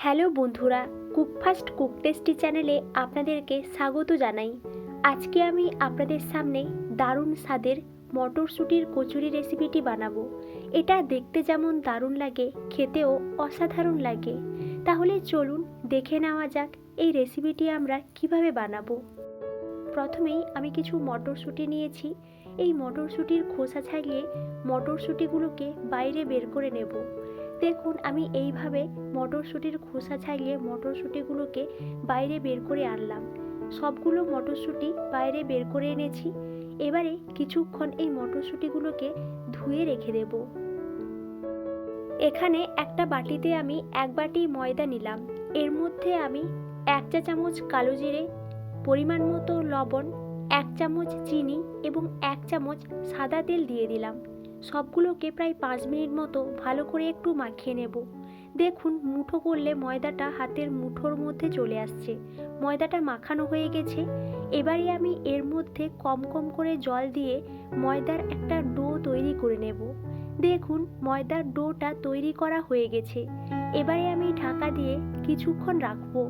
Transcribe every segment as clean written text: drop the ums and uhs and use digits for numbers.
Hello বন্ধুরা, cook fast cook tasty চ্যানেলে আপনাদেরকে স্বাগত জানাই। আজকে আমি আপনাদের সামনে দারুণ স্বাদের মটরশুঁটির কচুরি রেসিপিটি বানাবো। এটা দেখতে যেমন দারুণ লাগে, খেতেও অসাধারণ লাগে। তাহলে চলুন দেখে নেওয়া যাক এই রেসিপিটি আমরা কিভাবে বানাবো। প্রথমেই আমি কিছু মটরশুঁটি নিয়েছি। এই মটরশুঁটির খোসা ছাড়িয়ে মটরশুঁটিগুলোকে বাইরে বের করে নেব। দেখুন, আমি এইভাবে মটরশুঁটির খোসা ছাড়িয়ে মটরশুঁটিগুলোকে বাইরে বের করে আনলাম। সবগুলো মটরশুঁটি বাইরে বের করে এনেছি। এবারে কিছুক্ষণ এই মটরশুঁটিগুলোকে ধুয়ে রেখে দেব। এখানে একটা বাটিতে আমি 1 বাটি ময়দা নিলাম। এর মধ্যে আমি 1 চা চামচ কালো জিরে, পরিমাণ মতো লবণ, 1 চামচ চিনি এবং 1 চামচ সাদা তেল দিয়ে দিলাম। সবগুলোকে প্রায় 5 মিনিট মতো ভালো করে একটু মাখিয়ে নেব। দেখুন, মুঠো করলে ময়দাটা হাতের মুঠোর মধ্যে চলে আসছে। ময়দাটা মাখানো হয়ে গেছে। এবারে আমি এর মধ্যে কম কম করে জল দিয়ে ময়দার একটা ডো তৈরি করে নেব। দেখুন, ময়দার ডোটা তৈরি করা হয়ে গেছে। এবারে আমি ঢাকা দিয়ে কিছুক্ষণ রাখবো।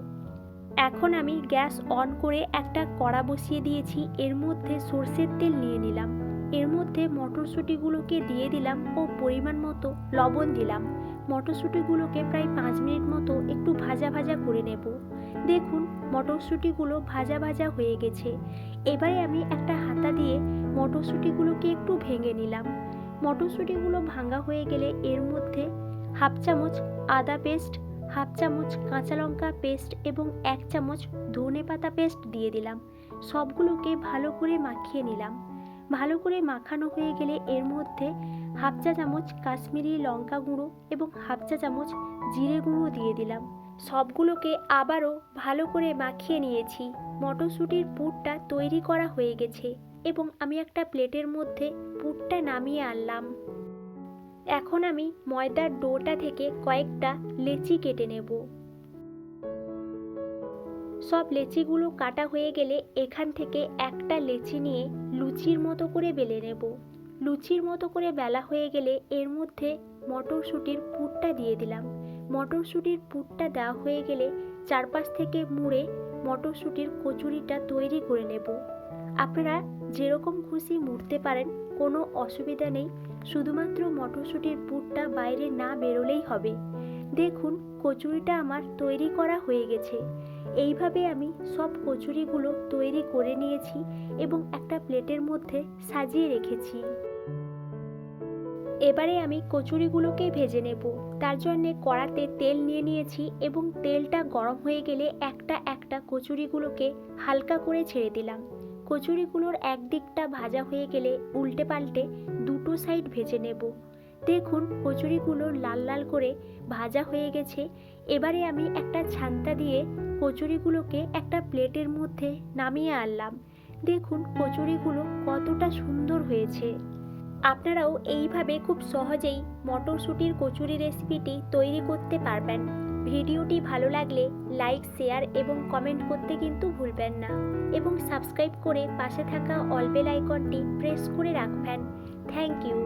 এখন আমি গ্যাস অন করে একটা কড়া বসিয়ে দিয়েছি। এর মধ্যে সরষের তেল নিয়ে নিলাম। এর মধ্যে মটরশুঁটিগুলোকে দিয়ে দিলাম ও পরিমাণ মতো লবণ দিলাম। মটরশুঁটিগুলোকে প্রায় 5 মিনিট মতো একটু ভাজা ভাজা করে নেব। দেখুন, মটরশুঁটিগুলো ভাজা ভাজা হয়ে গেছে। এবারে আমি একটা হাতা দিয়ে মটরশুঁটিগুলোকে একটু ভেঙে নিলাম। মটরশুঁটিগুলো ভাঙা হয়ে গেলে এর মধ্যে 1/2 চামচ আদা পেস্ট, 1/2 চামচ কাঁচা লঙ্কা পেস্ট এবং 1 চামচ ধনেপাতা পেস্ট দিয়ে দিলাম। সবগুলোকে ভালো করে মাখিয়ে নিলাম। ভালো করে মাখানো হয়ে গেলে এর মধ্যে 1/2 চা চামচ কাশ্মীরি লঙ্কা গুঁড়ো এবং 1/2 চা চামচ জিরে গুঁড়ো দিয়ে দিলাম। সবগুলোকে আবারও ভালো করে মাখিয়ে নিয়েছি। মটরশুঁটির পুরটা তৈরি করা হয়ে গেছে এবং আমি একটা প্লেটের মধ্যে পুরটা নামিয়ে আনলাম। এখন আমি ময়দার ডোটা থেকে কয়েকটা লেচি কেটে নেব। সব লেচিগুলো কাটা হয়ে গেলে এখান থেকে একটা লেচি নিয়ে লুচির মতো করে বেলে নেব। লুচির মতো করে বেলা হয়ে গেলে এর মধ্যে মটরশুঁটির পুরটা দিয়ে দিলাম। মটরশুঁটির পুরটা দেওয়া হয়ে গেলে চারপাশ থেকে মুড়ে মটরশুঁটির কচুরিটা তৈরি করে নেব। আপনারা যেরকম খুশি মুড়তে পারেন, কোনো অসুবিধা নেই। শুধুমাত্র মটরশুঁটির পুরটা বাইরে না বেরোলেই হবে। দেখুন, কচুরিটা আমার তৈরি করা হয়ে গেছে। এইভাবে আমি সব কচুরিগুলো তৈরি করে নিয়েছি এবং একটা প্লেটের মধ্যে সাজিয়ে রেখেছি। এবারে আমি কচুরিগুলোকে ভেজে নেব। তার জন্যে কড়াতে তেল নিয়ে নিয়েছি এবং তেলটা গরম হয়ে গেলে একটা একটা কচুরিগুলোকে হালকা করে ছেড়ে দিলাম। কচুরিগুলোর এক দিকটা ভাজা হয়ে গেলে উল্টে পাল্টে দুটো সাইড ভেজে নেব। দেখুন, কচুরিগুলো লাল লাল করে ভাজা হয়ে গেছে। এবারে আমি একটা ছান্তা দিয়ে কচুরিগুলোকে একটা প্লেটের মধ্যে নামিয়ে আনলাম। দেখুন, কচুরিগুলো কতটা সুন্দর হয়েছে। আপনারাও এইভাবে খুব সহজেই মটরশুঁটির কচুরি রেসিপিটি তৈরি করতে পারবেন। ভিডিওটি ভালো লাগলে লাইক, শেয়ার এবং কমেন্ট করতে কিন্তু ভুলবেন না এবং সাবস্ক্রাইব করে পাশে থাকা অল বেল আইকনটি প্রেস করে রাখবেন। Thank you.